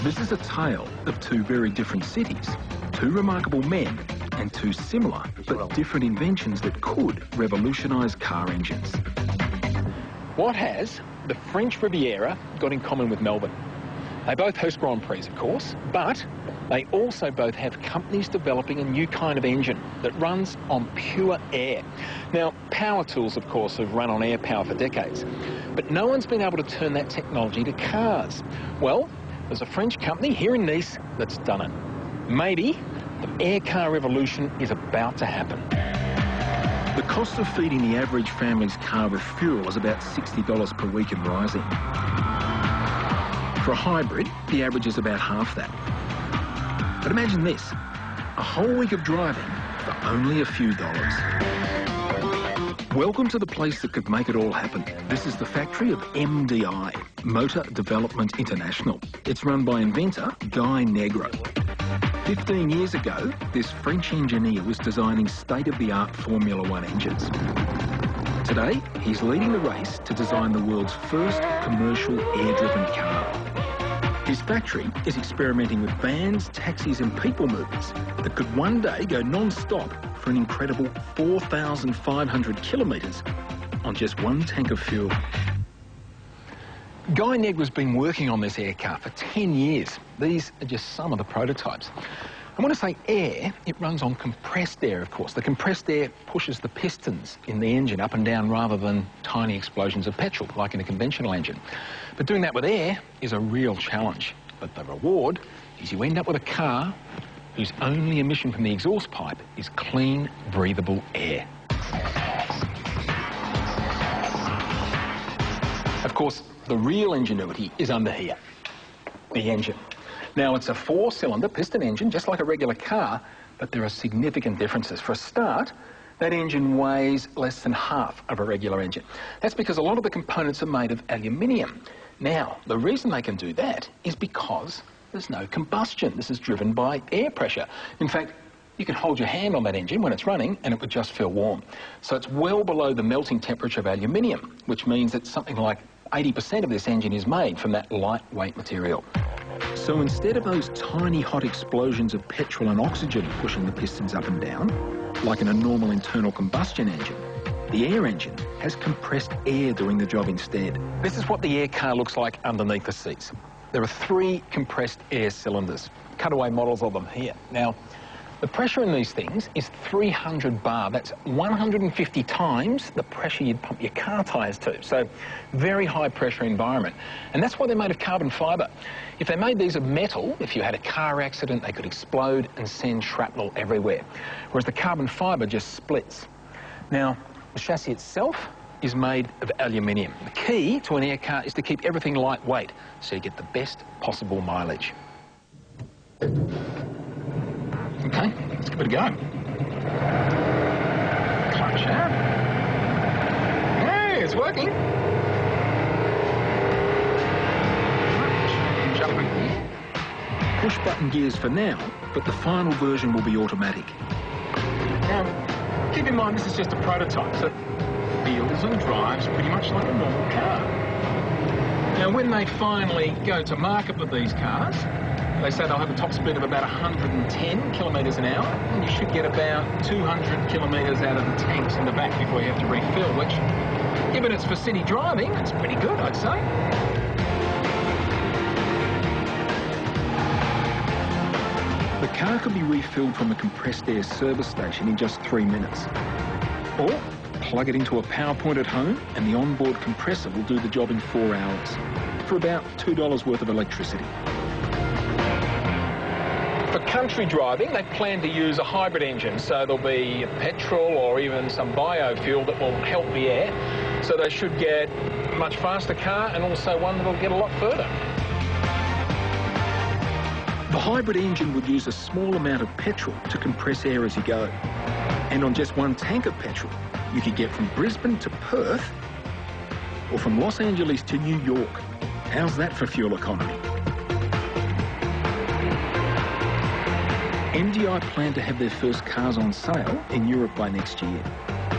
This is a tale of two very different cities, two remarkable men, and two similar but different inventions that could revolutionise car engines. What has the French Riviera got in common with Melbourne? They both host Grand Prix, of course, but they also both have companies developing a new kind of engine that runs on pure air. Now, power tools, of course, have run on air power for decades, but no one's been able to turn that technology to cars. Well, there's a French company here in Nice that's done it. Maybe the air car revolution is about to happen. The cost of feeding the average family's car with fuel is about $60 per week and rising. For a hybrid, the average is about half that. But imagine this, a whole week of driving for only a few dollars. Welcome to the place that could make it all happen. This is the factory of MDI, Motor Development International. It's run by inventor Guy Negro. 15 years ago, this French engineer was designing state-of-the-art Formula One engines. Today, he's leading the race to design the world's first commercial air-driven car. His factory is experimenting with vans, taxis and people movers that could one day go non-stop for an incredible 4,500 kilometres on just one tank of fuel. Guy Negro's been working on this air car for 10 years. These are just some of the prototypes. And when I say air, it runs on compressed air, of course. The compressed air pushes the pistons in the engine up and down rather than tiny explosions of petrol, like in a conventional engine. But doing that with air is a real challenge. But the reward is you end up with a car whose only emission from the exhaust pipe is clean, breathable air. Of course, the real ingenuity is under here, the engine. Now, it's a four-cylinder piston engine, just like a regular car, but there are significant differences. For a start, that engine weighs less than half of a regular engine. That's because a lot of the components are made of aluminium. Now, the reason they can do that is because there's no combustion. This is driven by air pressure. In fact, you can hold your hand on that engine when it's running and it would just feel warm. So it's well below the melting temperature of aluminium, which means that something like 80% of this engine is made from that lightweight material. So instead of those tiny hot explosions of petrol and oxygen pushing the pistons up and down, like in a normal internal combustion engine, the air engine has compressed air doing the job instead. This is what the air car looks like underneath the seats. There are 3 compressed air cylinders, cutaway models of them here. Now, the pressure in these things is 300 bar. That's 150 times the pressure you'd pump your car tyres to. So, very high pressure environment. And that's why they're made of carbon fibre. If they made these of metal, if you had a car accident, they could explode and send shrapnel everywhere. Whereas the carbon fibre just splits. Now, the chassis itself is made of aluminium. The key to an air car is to keep everything lightweight, so you get the best possible mileage. Okay, let's give it a go. Clutch out. Hey, it's working. Jumping here. Push button gears for now, but the final version will be automatic. Now, keep in mind this is just a prototype, so it feels and drives pretty much like a normal car. Now, when they finally go to market with these cars, they say they'll have a top speed of about 110 kilometres an hour, and you should get about 200 kilometres out of the tanks in the back before you have to refill, which, given it's for city driving, it's pretty good, I'd say. The car can be refilled from a compressed air service station in just 3 minutes. Or plug it into a power point at home, and the onboard compressor will do the job in 4 hours, for about $2 worth of electricity. For country driving, they plan to use a hybrid engine, so there'll be petrol or even some biofuel that will help the air. So they should get a much faster car and also one that'll get a lot further. The hybrid engine would use a small amount of petrol to compress air as you go. And on just one tank of petrol, you could get from Brisbane to Perth or from Los Angeles to New York. How's that for fuel economy? MDI plan to have their first cars on sale in Europe by next year.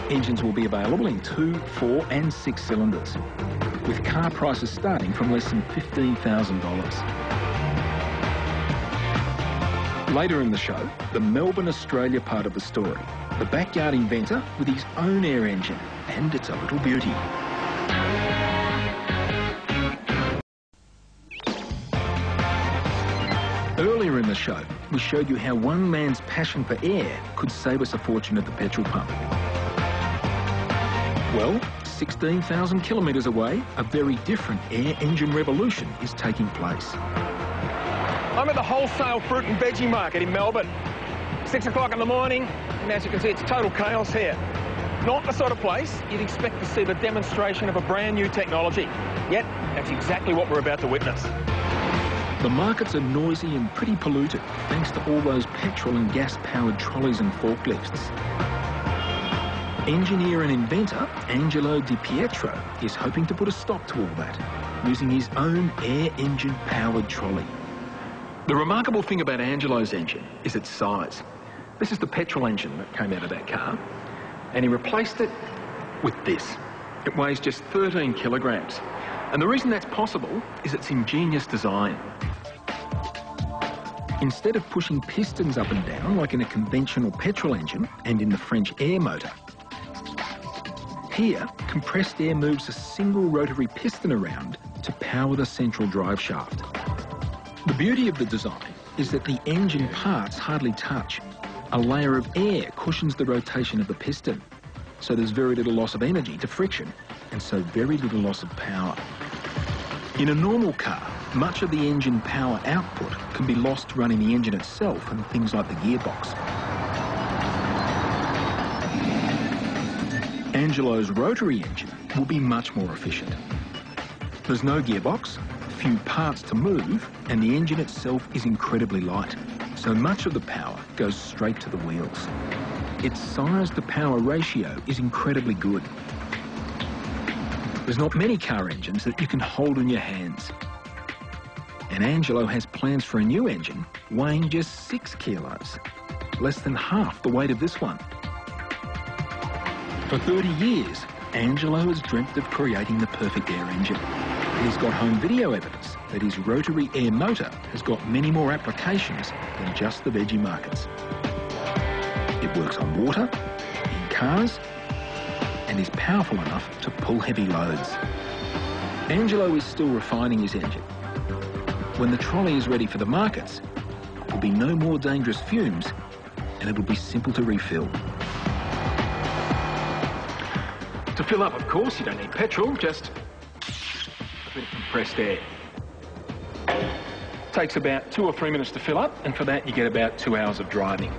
Engines will be available in 2, 4 and 6 cylinders, with car prices starting from less than $15,000. Later in the show, the Melbourne, Australia part of the story. The backyard inventor with his own air engine, and it's a little beauty. Earlier in the show, we showed you how one man's passion for air could save us a fortune at the petrol pump. Well, 16,000 kilometres away, a very different air engine revolution is taking place. I'm at the wholesale fruit and veggie market in Melbourne. 6 o'clock in the morning, and as you can see, it's total chaos here. Not the sort of place you'd expect to see the demonstration of a brand new technology. Yet, that's exactly what we're about to witness. The markets are noisy and pretty polluted, thanks to all those petrol and gas-powered trolleys and forklifts. Engineer and inventor Angelo Di Pietro is hoping to put a stop to all that, using his own air engine-powered trolley. The remarkable thing about Angelo's engine is its size. This is the petrol engine that came out of that car, and he replaced it with this. It weighs just 13 kilograms. And the reason that's possible is its ingenious design. Instead of pushing pistons up and down like in a conventional petrol engine and in the French air motor, here, compressed air moves a single rotary piston around to power the central drive shaft. The beauty of the design is that the engine parts hardly touch. A layer of air cushions the rotation of the piston, so there's very little loss of energy to friction, and so very little loss of power. In a normal car, much of the engine power output can be lost running the engine itself and things like the gearbox. Angelo's rotary engine will be much more efficient. There's no gearbox, few parts to move, and the engine itself is incredibly light, so much of the power goes straight to the wheels. Its size to power ratio is incredibly good. There's not many car engines that you can hold in your hands. And Angelo has plans for a new engine weighing just 6 kilos, less than half the weight of this one. For 30 years, Angelo has dreamt of creating the perfect air engine. He's got home video evidence that his rotary air motor has got many more applications than just the veggie markets. It works on water, in cars, and is powerful enough to pull heavy loads. Angelo is still refining his engine. When the trolley is ready for the markets, there'll be no more dangerous fumes, and it'll be simple to refill. To fill up, of course, you don't need petrol, just a bit of compressed air. Takes about 2 or 3 minutes to fill up, and for that you get about 2 hours of driving.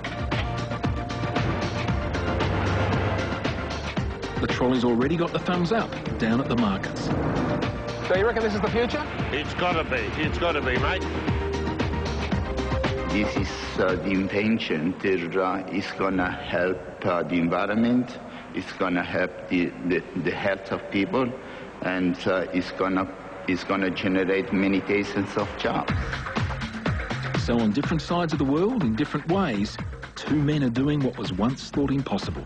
The trolley's already got the thumbs up down at the markets. So you reckon this is the future? It's gotta be, mate. This is the invention that is gonna help the environment. It's gonna help the health of people, and it's gonna generate many thousands of jobs. So on different sides of the world, in different ways, 2 men are doing what was once thought impossible,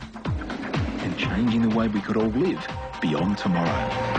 and changing the way we could all live beyond tomorrow.